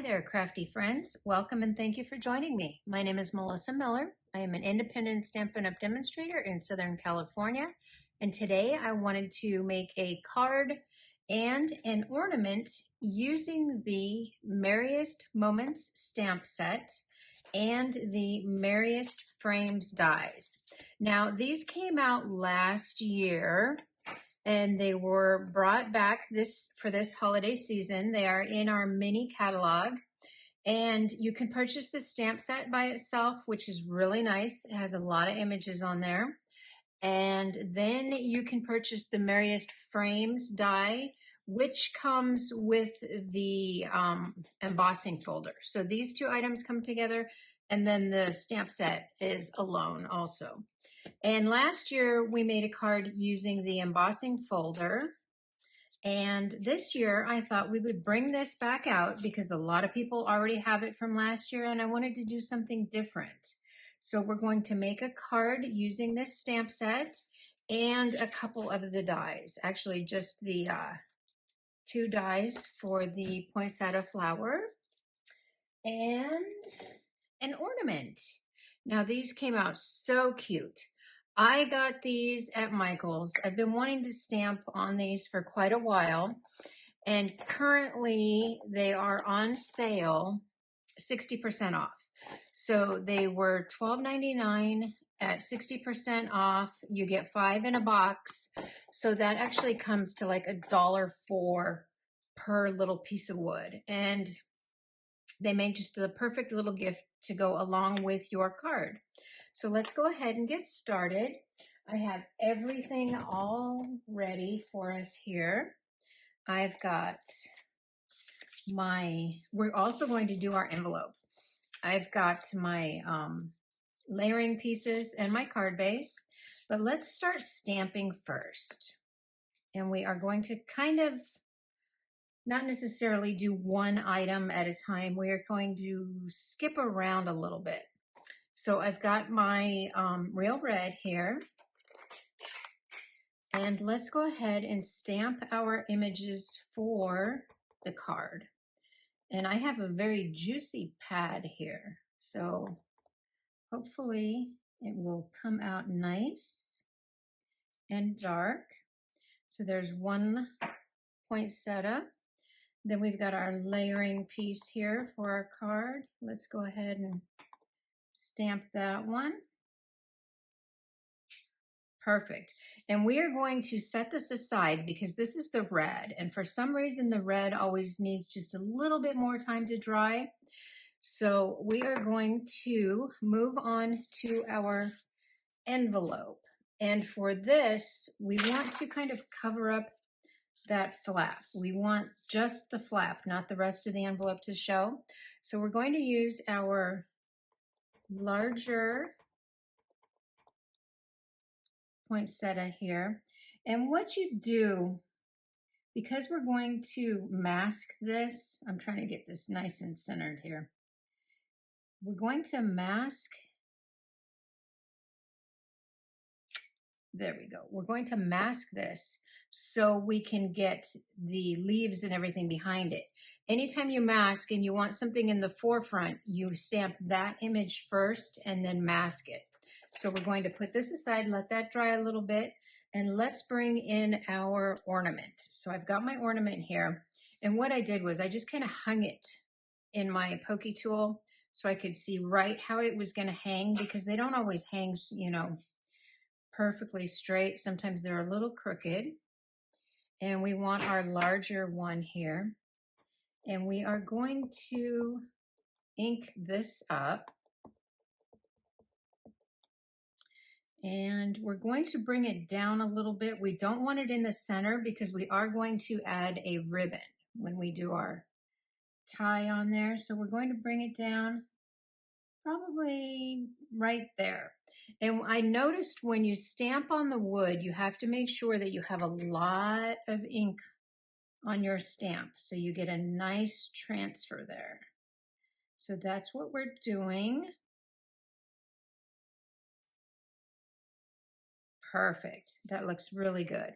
Hi there, crafty friends. Welcome and thank you for joining me. My name is Melissa Miller. I am an independent Stampin' Up! Demonstrator in Southern California. And today I wanted to make a card and an ornament using the Merriest Moments stamp set and the Merriest Frames dies. Now, these came out last year and they were brought back for this holiday season. They are in our mini catalog, and you can purchase the stamp set by itself, which is really nice. It has a lot of images on there. And then you can purchase the Merriest Frames die, which comes with the embossing folder. So these two items come together, and then the stamp set is alone also. And last year we made a card using the embossing folder. And this year I thought we would bring this back out because a lot of people already have it from last year and I wanted to do something different. So we're going to make a card using this stamp set and a couple of the dies. Actually just the two dies for the poinsettia flower and an ornament. Now these came out so cute. I got these at Michael's. I've been wanting to stamp on these for quite a while, and currently they are on sale 60% off. So they were $12.99 at 60% off. You get 5 in a box. So that actually comes to like $1.04 per little piece of wood. And they make just the perfect little gift to go along with your card. So let's go ahead and get started. I have everything all ready for us here. I've got we're also going to do our envelope. I've got my layering pieces and my card base, but let's start stamping first. And we are going to kind of not necessarily do one item at a time. We are going to skip around a little bit. So I've got my real red here, and let's go ahead and stamp our images for the card. And I have a very juicy pad here, so hopefully it will come out nice and dark. So there's one poinsettia. Then we've got our layering piece here for our card. Let's go ahead and stamp that one. Perfect. And we are going to set this aside because this is the red. And for some reason, the red always needs just a little bit more time to dry. So we are going to move on to our envelope. And for this, we want to kind of cover up that flap. We want just the flap, not the rest of the envelope to show. So we're going to use our larger poinsettia here. And what you do, because we're going to mask this, I'm trying to get this nice and centered here. We're going to mask, there we go. We're going to mask this so we can get the leaves and everything behind it. Anytime you mask and you want something in the forefront, you stamp that image first and then mask it. So we're going to put this aside, let that dry a little bit, and let's bring in our ornament. So I've got my ornament here, and what I did was I just kind of hung it in my pokey tool so I could see right how it was going to hang, because they don't always hang, you know, perfectly straight. Sometimes they're a little crooked. And we want our larger one here. And we are going to ink this up. And we're going to bring it down a little bit. We don't want it in the center because we are going to add a ribbon when we do our tie on there. So we're going to bring it down probably right there. And I noticed when you stamp on the wood, you have to make sure that you have a lot of ink on your stamp so you get a nice transfer there. So that's what we're doing. Perfect. That looks really good.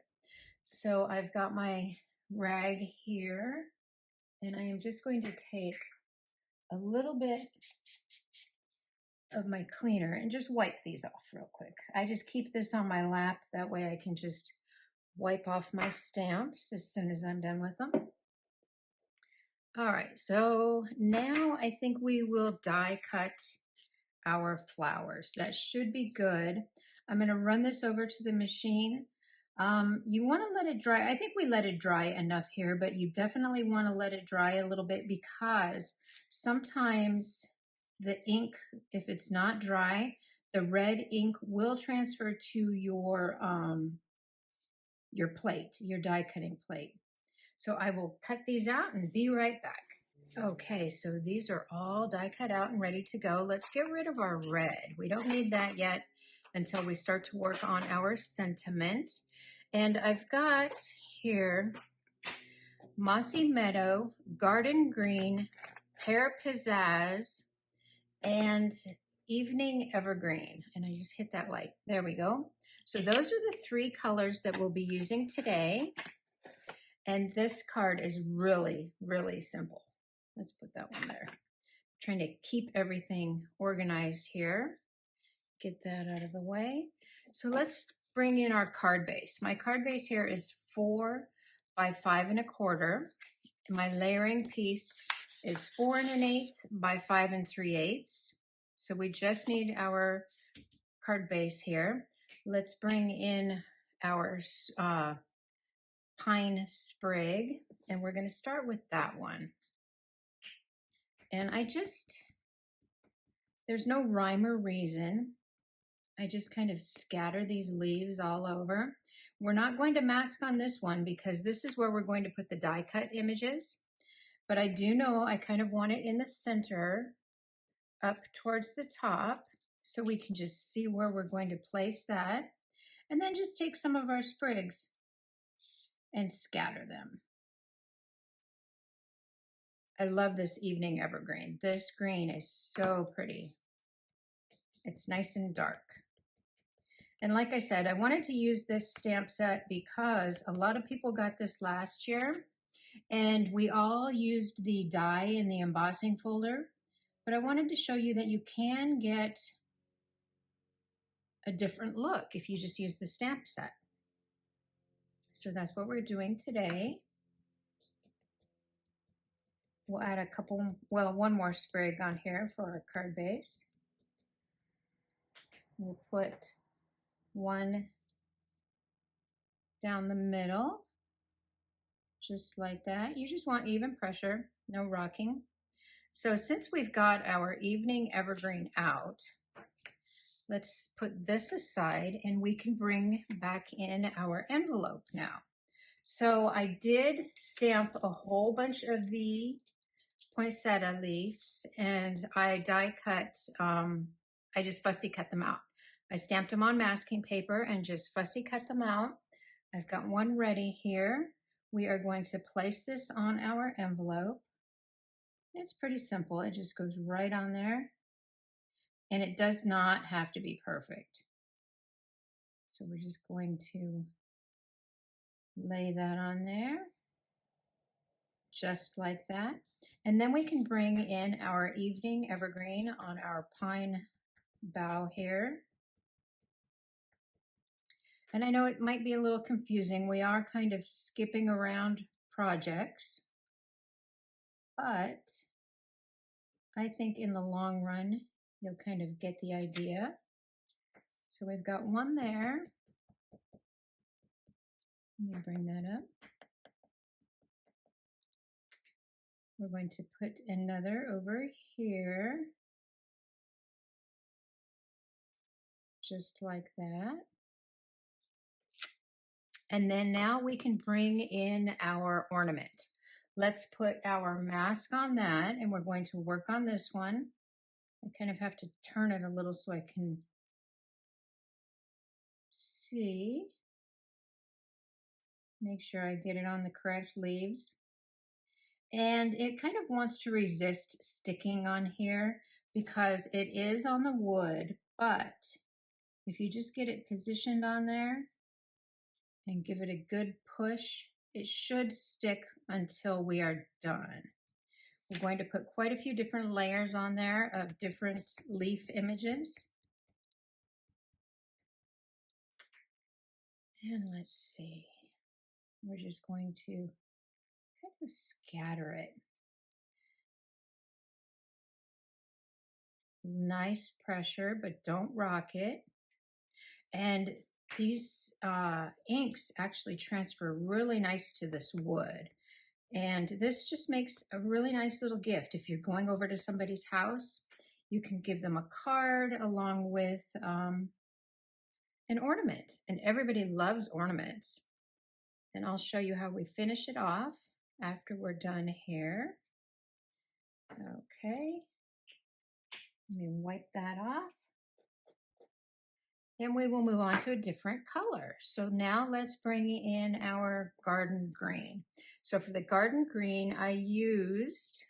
So I've got my rag here, and I am just going to take a little bit of my cleaner and just wipe these off real quick. I just keep this on my lap. That way I can just wipe off my stamps as soon as I'm done with them. All right, so now I think we will die cut our flowers. That should be good. I'm going to run this over to the machine. You want to let it dry. I think we let it dry enough here, but you definitely want to let it dry a little bit because sometimes the ink, if it's not dry, the red ink will transfer to your plate, your die cutting plate. So I will cut these out and be right back. Okay, so these are all die cut out and ready to go. Let's get rid of our red. We don't need that yet until we start to work on our sentiment. And I've got here Mossy Meadow, Garden Green, Pear Pizzaz, and Evening Evergreen. And I just hit that light. There we go. So those are the three colors that we'll be using today. And this card is really, really simple. Let's put that one there. Trying to keep everything organized here. Get that out of the way. So let's bring in our card base. My card base here is 4 by 5 1/4. And my layering piece is 4 1/8 by 5 3/8. So we just need our card base here. Let's bring in our pine sprig, and we're going to start with that one. And there's no rhyme or reason. I just kind of scatter these leaves all over. We're not going to mask on this one because this is where we're going to put the die cut images. But I do know I kind of want it in the center up towards the top so we can just see where we're going to place that. And then just take some of our sprigs and scatter them. I love this Evening Evergreen. This green is so pretty. It's nice and dark. And like I said, I wanted to use this stamp set because a lot of people got this last year and we all used the die in the embossing folder. But I wanted to show you that you can get a different look if you just use the stamp set. So that's what we're doing today. We'll add one more sprig on here for our card base. We'll put one down the middle, just like that. You just want even pressure, no rocking. So since we've got our Evening Evergreen out, let's put this aside and we can bring back in our envelope now. So I did stamp a whole bunch of the poinsettia leaves and I die cut, I just fussy cut them out. I stamped them on masking paper and just fussy cut them out. I've got one ready here. We are going to place this on our envelope. It's pretty simple. It just goes right on there. And it does not have to be perfect. So we're just going to lay that on there. Just like that. And then we can bring in our Evening Evergreen on our pine bough here. And I know it might be a little confusing. We are kind of skipping around projects, but I think in the long run, you'll kind of get the idea. So we've got one there. Let me bring that up. We're going to put another over here, just like that. And then now we can bring in our ornament. Let's put our mask on that, and we're going to work on this one. I kind of have to turn it a little so I can see. Make sure I get it on the correct leaves. And it kind of wants to resist sticking on here because it is on the wood, but if you just get it positioned on there and give it a good push, it should stick until we are done. We're going to put quite a few different layers on there of different leaf images. And let's see, we're just going to kind of scatter it. Nice pressure, but don't rock it. And these inks actually transfer really nice to this wood. And this just makes a really nice little gift. If you're going over to somebody's house, you can give them a card along with an ornament. And everybody loves ornaments. And I'll show you how we finish it off after we're done here. Okay. Let me wipe that off. And we will move on to a different color. So now let's bring in our garden green. So for the garden green, I used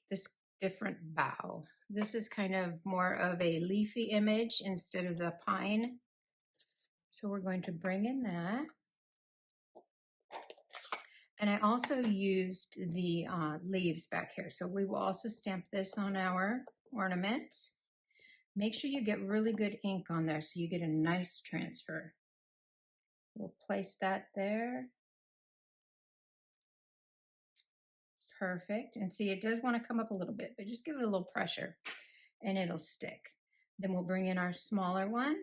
this different bough. This is kind of more of a leafy image instead of the pine. So we're going to bring in that. And I also used the leaves back here. So we will also stamp this on our ornament. Make sure you get really good ink on there so you get a nice transfer. We'll place that there. Perfect. And see, it does want to come up a little bit, but just give it a little pressure and it'll stick. Then we'll bring in our smaller one.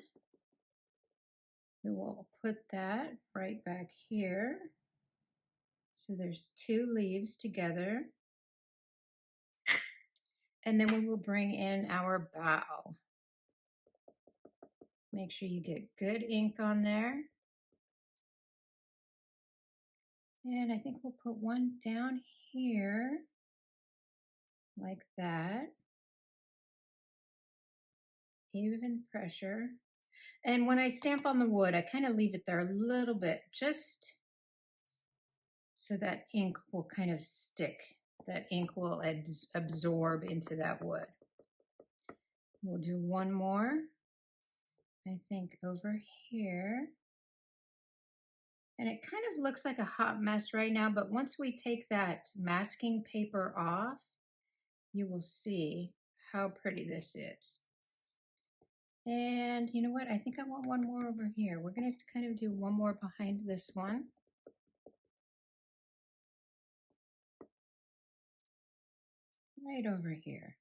We will put that right back here. So there's two leaves together. And then we will bring in our bough. Make sure you get good ink on there. And I think we'll put one down here, like that. Even pressure. And when I stamp on the wood, I kind of leave it there a little bit, just so that ink will kind of stick. That ink will absorb into that wood. We'll do one more, I think, over here. And it kind of looks like a hot mess right now, but once we take that masking paper off, you will see how pretty this is. And you know what? I think I want one more over here. We're going to kind of do one more behind this one. Right over here.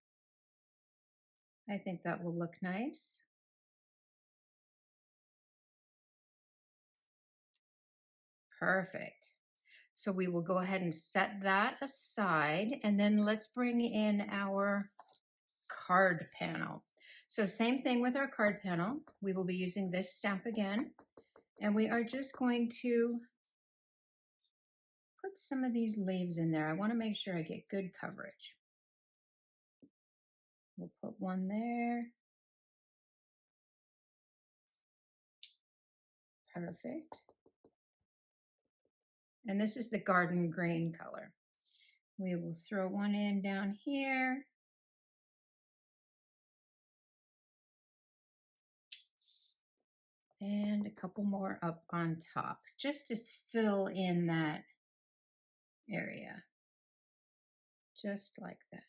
I think that will look nice. Perfect. So we will go ahead and set that aside, and then let's bring in our card panel. So same thing with our card panel. We will be using this stamp again, and we are just going to put some of these leaves in there. I want to make sure I get good coverage. We'll put one there. Perfect. And this is the garden green color. We will throw one in down here. And a couple more up on top, just to fill in that area. Just like that.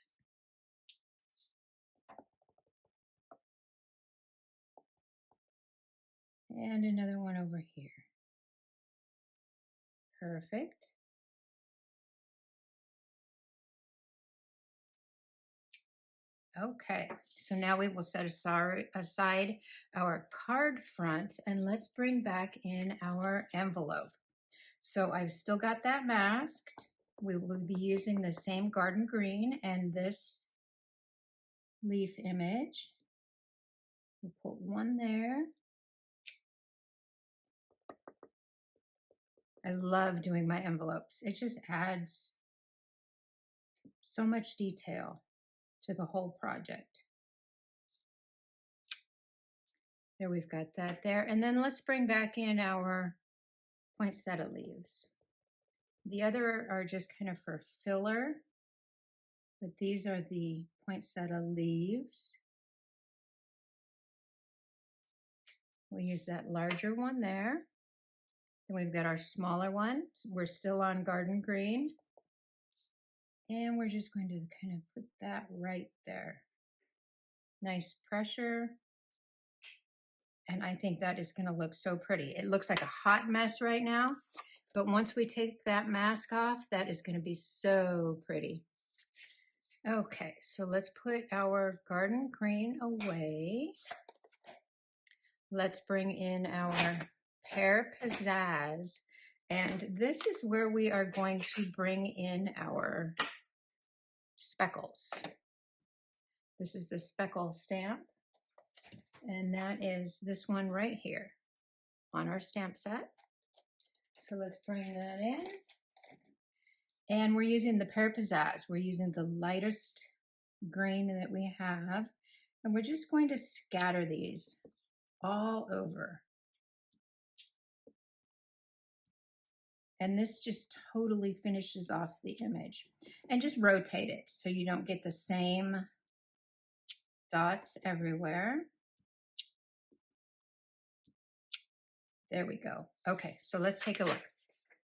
And another one over here. Perfect. Okay, so now we will set aside our card front, and let's bring back in our envelope. So I've still got that masked. We will be using the same garden green and this leaf image. We'll put one there. I love doing my envelopes. It just adds so much detail to the whole project. There, we've got that there. And then let's bring back in our poinsettia leaves. The other are just kind of for filler, but these are the poinsettia leaves. We'll use that larger one there. Then we've got our smaller one. We're still on garden green. And we're just going to kind of put that right there. Nice pressure. And I think that is going to look so pretty. It looks like a hot mess right now, but once we take that mask off, that is going to be so pretty. Okay, so let's put our garden green away. Let's bring in our Pear Pizzaz. And this is where we are going to bring in our speckles. This is the speckle stamp. And that is this one right here on our stamp set. So let's bring that in. And we're using the Pear Pizzaz. We're using the lightest green that we have. And we're just going to scatter these all over. And this just totally finishes off the image. And just rotate it so you don't get the same dots everywhere. There we go. Okay, so let's take a look.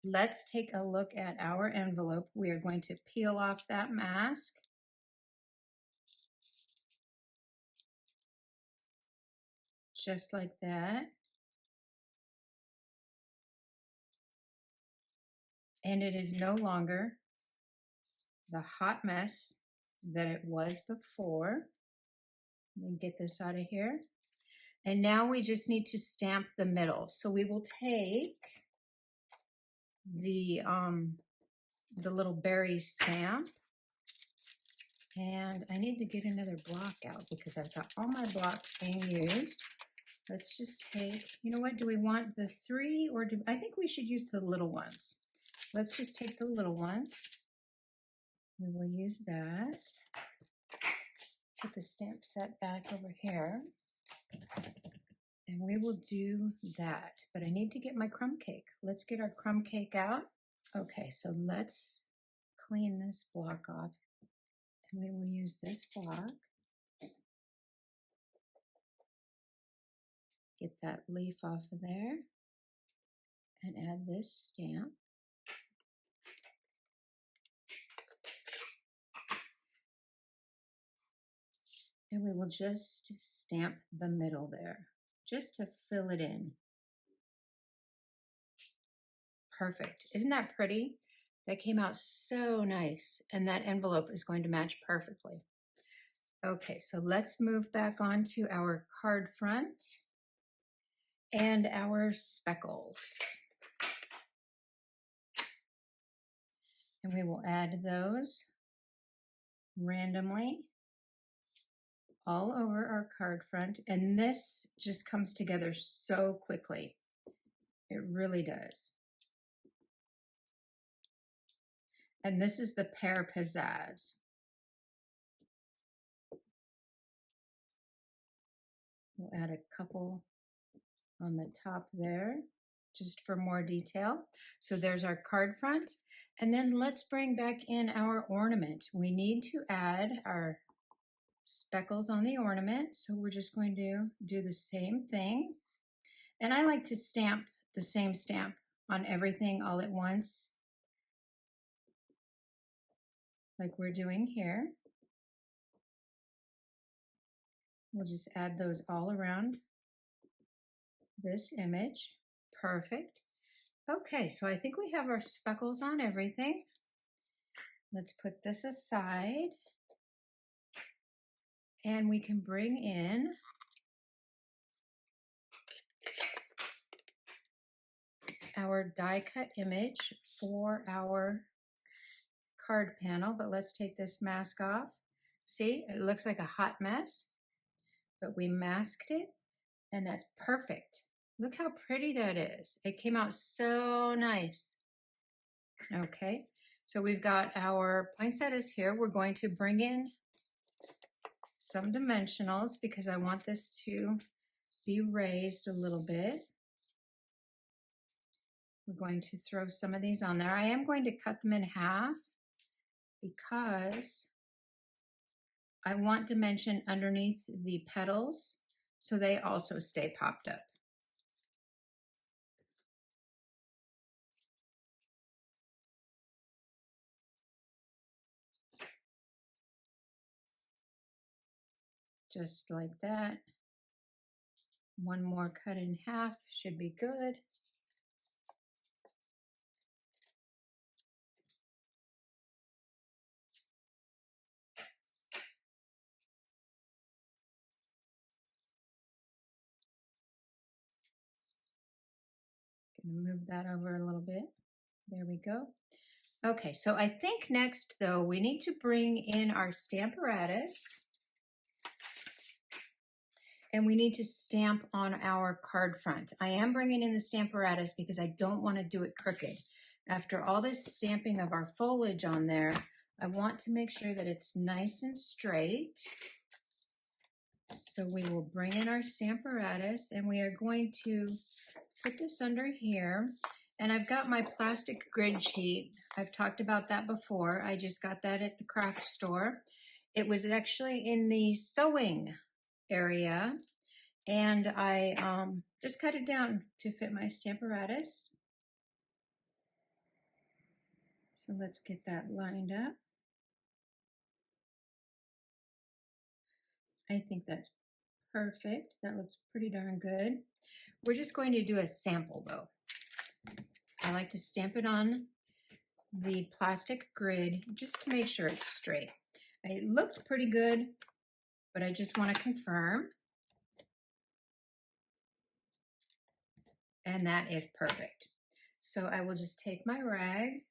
Let's take a look at our envelope. We are going to peel off that mask. Just like that. And it is no longer the hot mess that it was before. Let me get this out of here. And now we just need to stamp the middle. So we will take the little berry stamp. And I need to get another block out because I've got all my blocks being used. Let's just take, you know what, do we want the 3 or I think we should use the little ones. Let's just take the little ones. We will use that. Put the stamp set back over here. And we will do that. But I need to get my crumb cake. Let's get our crumb cake out. Okay, so let's clean this block off. And we will use this block. Get that leaf off of there. And add this stamp. And we will just stamp the middle there, just to fill it in. Perfect. Isn't that pretty? That came out so nice. And that envelope is going to match perfectly. Okay, so let's move back on to our card front and our speckles. And we will add those randomly all over our card front. And this just comes together so quickly. It really does. And this is the Pear Pizzaz. We'll add a couple on the top there, just for more detail. So there's our card front. And then let's bring back in our ornament. We need to add our speckles on the ornament. So we're just going to do the same thing. And I like to stamp the same stamp on everything all at once, like we're doing here. We'll just add those all around this image. Perfect. Okay, so I think we have our speckles on everything. Let's put this aside. And we can bring in our die cut image for our card panel. But let's take this mask off. See, it looks like a hot mess, but we masked it, and that's perfect. Look how pretty that is. It came out so nice. Okay, so we've got our poinsettias here. We're going to bring in some dimensionals because I want this to be raised a little bit. We're going to throw some of these on there. I am going to cut them in half because I want dimension underneath the petals so they also stay popped up. just like that. One more cut in half should be good. Gonna move that over a little bit. There we go. Okay, so I think next though, we need to bring in our Stamparatus. And we need to stamp on our card front. I am bringing in the Stamparatus because I don't want to do it crooked. After all this stamping of our foliage on there, I want to make sure that it's nice and straight. So we will bring in our Stamparatus and we are going to put this under here. And I've got my plastic grid sheet. I've talked about that before. I just got that at the craft store. It was actually in the sewing area, and I just cut it down to fit my Stamparatus. So let's get that lined up. I think that's perfect. That looks pretty darn good. We're just going to do a sample though. I like to stamp it on the plastic grid just to make sure it's straight. It looked pretty good, but I just want to confirm. And that is perfect. So I will just take my rag,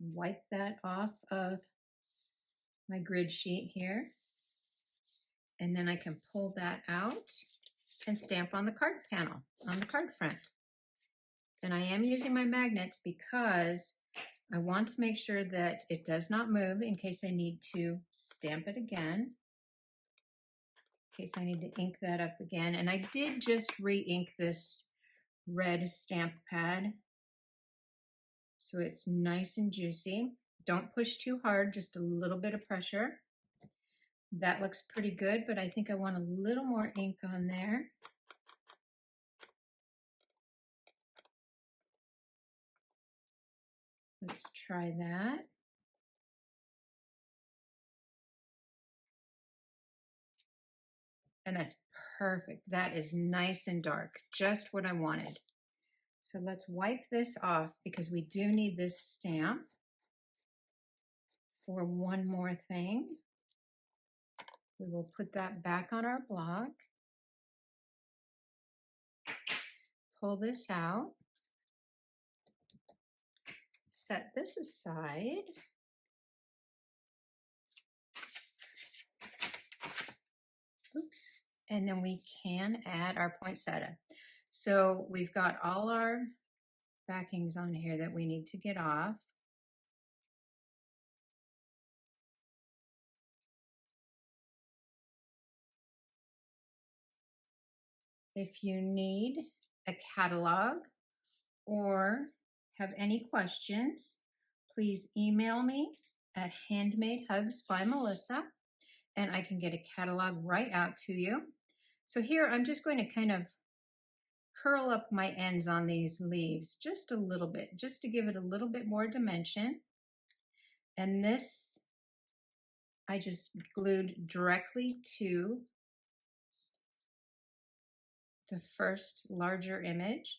wipe that off of my grid sheet here, and then I can pull that out and stamp on the card panel, on the card front. And I am using my magnets because I want to make sure that it does not move in case I need to stamp it again, in case I need to ink that up again. And I did just re-ink this red stamp pad, so it's nice and juicy. Don't push too hard, just a little bit of pressure. That looks pretty good, but I think I want a little more ink on there. Let's try that. And that's perfect. That is nice and dark, just what I wanted. So let's wipe this off because we do need this stamp for one more thing. We will put that back on our block. Pull this out. Set this aside. Oops. And then we can add our poinsettia. So we've got all our backings on here that we need to get off. If you need a catalog or have any questions, please email me at Handmade Hugs by Melissa, and I can get a catalog right out to you. So here I'm just going to kind of curl up my ends on these leaves just a little bit, just to give it a little bit more dimension. And this I just glued directly to the first larger image.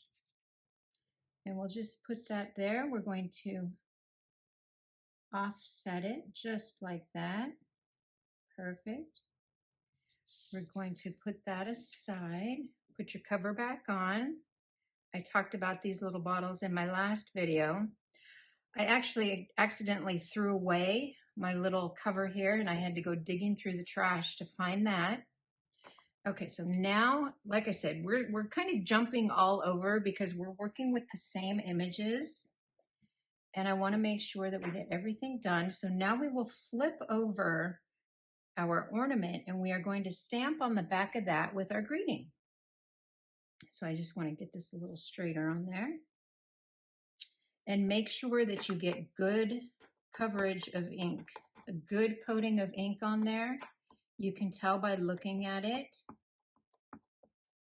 And we'll just put that there. We're going to offset it just like that. Perfect. We're going to put that aside. Put your cover back on. I talked about these little bottles in my last video. I actually accidentally threw away my little cover here and I had to go digging through the trash to find that. Okay, so now, like I said, we're kind of jumping all over because we're working with the same images. And I want to make sure that we get everything done. So now we will flip over our ornament and we are going to stamp on the back of that with our greeting. So I just want to get this a little straighter on there. And make sure that you get good coverage of ink, a good coating of ink on there. You can tell by looking at it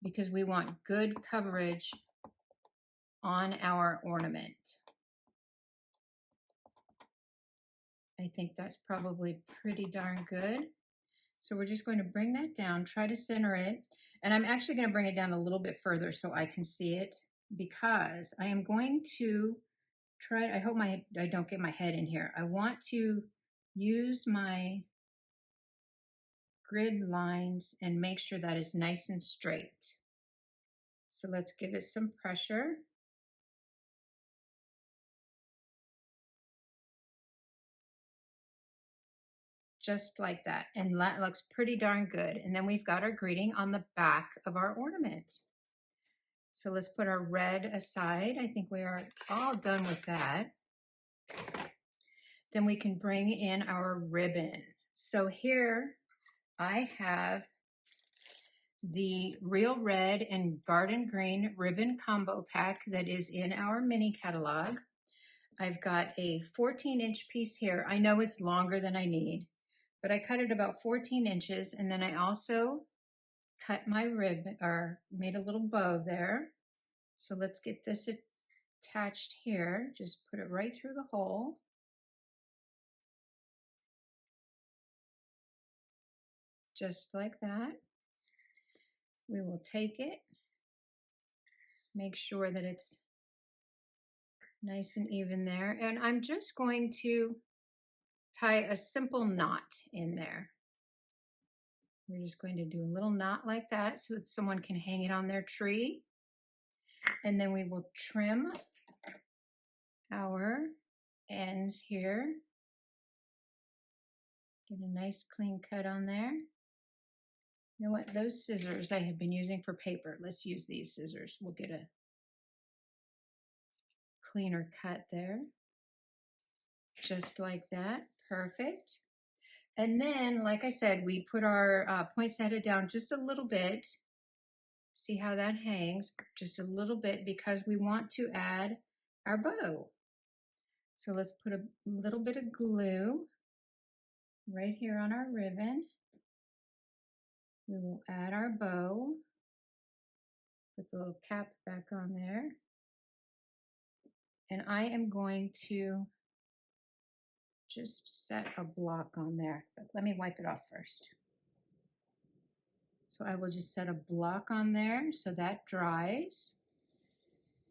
because we want good coverage on our ornament. I think that's probably pretty darn good. So we're just going to bring that down, try to center it. And I'm actually going to bring it down a little bit further so I can see it, because I am going to try, I hope I don't get my head in here. I want to use my grid lines and make sure that is nice and straight. So let's give it some pressure. Just like that. And that looks pretty darn good. And then we've got our greeting on the back of our ornament. So let's put our red aside. I think we are all done with that. Then we can bring in our ribbon. So here I have the Real Red and Garden Green ribbon combo pack that is in our mini catalog. I've got a 14-inch piece here. I know it's longer than I need, but I cut it about 14 inches, and then I also cut my ribbon, or made a little bow there. So let's get this attached here. Just put it right through the hole. Just like that. We will take it, make sure that it's nice and even there. And I'm just going to tie a simple knot in there. We're just going to do a little knot like that so that someone can hang it on their tree. And then we will trim our ends here. Get a nice clean cut on there. You know what? Those scissors I have been using for paper. Let's use these scissors. We'll get a cleaner cut there. Just like that. Perfect. And then, like I said, we put our poinsettia down just a little bit. See how that hangs? Just a little bit, because we want to add our bow. So let's put a little bit of glue right here on our ribbon. We will add our bow. Put the little cap back on there. And I am going to just set a block on there. But let me wipe it off first. So I will just set a block on there so that dries.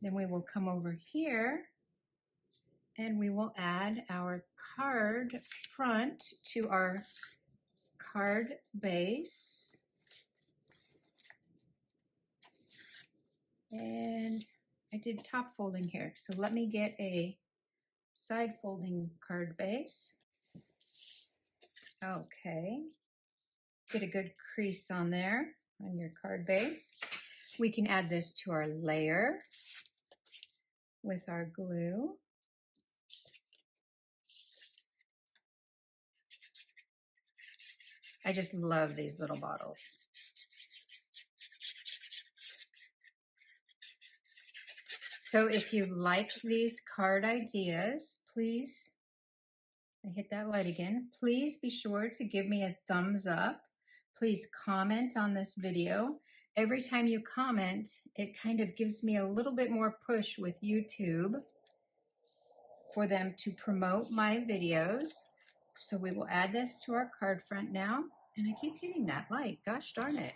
Then we will come over here and we will add our card front to our card base. And I did top folding here, so let me get a side folding card base. Okay, get a good crease on there on your card base. We can add this to our layer with our glue. I just love these little bottles. So if you like these card ideas, please, I hit that light again, please be sure to give me a thumbs up. Please comment on this video. Every time you comment, it kind of gives me a little bit more push with YouTube for them to promote my videos. So we will add this to our card front now. And I keep hitting that light, gosh darn it.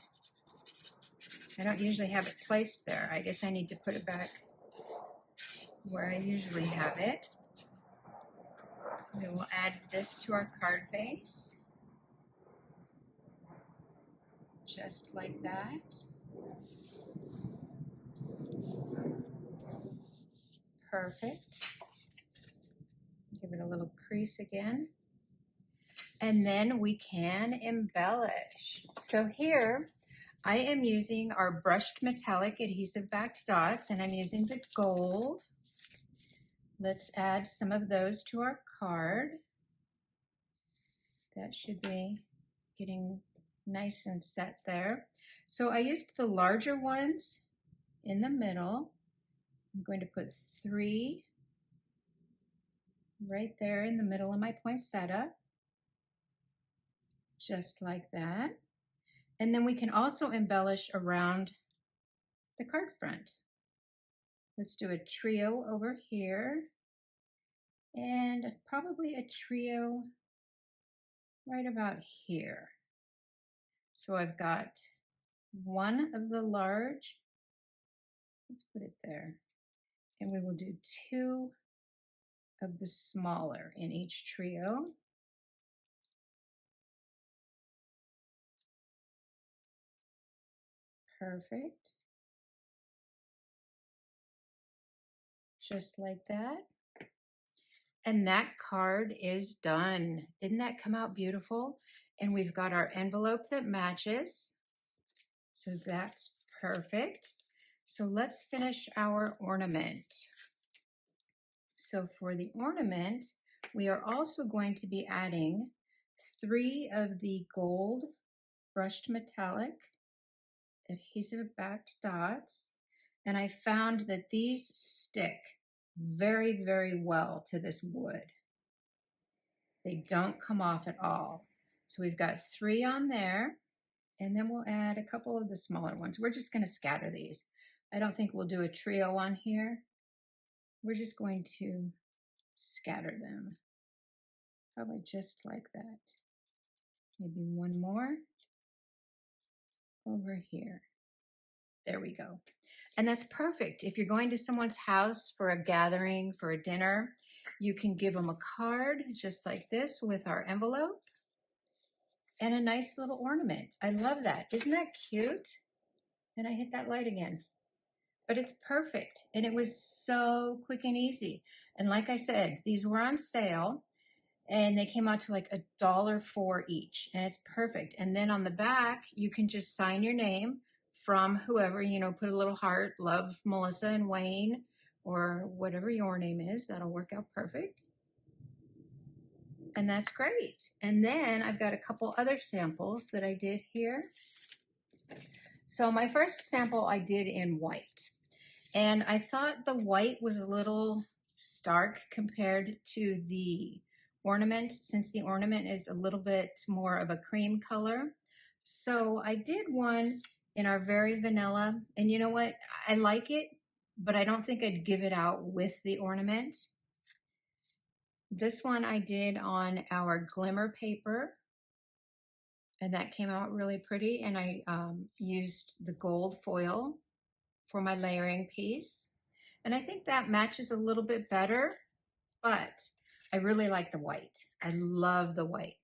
I don't usually have it placed there. I guess I need to put it back where I usually have it. We will add this to our card base. Just like that. Perfect. Give it a little crease again. And then we can embellish. So here I am using our brushed metallic adhesive backed dots, and I'm using the gold. Let's add some of those to our card. That should be getting nice and set there. So I used the larger ones in the middle. I'm going to put 3 right there in the middle of my poinsettia. Just like that. And then we can also embellish around the card front. Let's do a trio over here, and probably a trio right about here. So I've got one of the large, let's put it there, and we will do two of the smaller in each trio. Perfect. Just like that. And that card is done. Didn't that come out beautiful? And we've got our envelope that matches. So that's perfect. So let's finish our ornament. So for the ornament, we are also going to be adding 3 of the gold brushed metallic adhesive backed dots. And I found that these stick very, very well to this wood. They don't come off at all. So we've got 3 on there, and then we'll add a couple of the smaller ones. We're just going to scatter these. I don't think we'll do a trio on here. We're just going to scatter them. Probably just like that. Maybe one more over here. There we go. And that's perfect. If you're going to someone's house for a gathering, for a dinner, you can give them a card just like this with our envelope and a nice little ornament. I love that. Isn't that cute? And I hit that light again. But it's perfect. And it was so quick and easy. And like I said, these were on sale and they came out to like $1.04 each. And it's perfect. And then on the back, you can just sign your name from whoever, you know, put a little heart, love Melissa and Wayne, or whatever your name is. That'll work out perfect. And that's great. And then I've got a couple other samples that I did here. So my first sample I did in white. And I thought the white was a little stark compared to the ornament, since the ornament is a little bit more of a cream color. So I did one in our very vanilla. And you know what? I like it, but I don't think I'd give it out with the ornament. This one I did on our glimmer paper, and that came out really pretty. And I used the gold foil for my layering piece. And I think that matches a little bit better, but I really like the white. I love the white.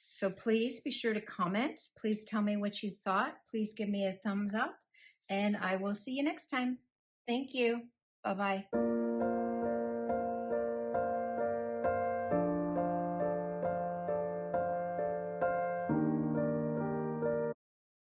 So please be sure to comment. Please tell me what you thought. Please give me a thumbs up, and I will see you next time. Thank you. Bye-bye.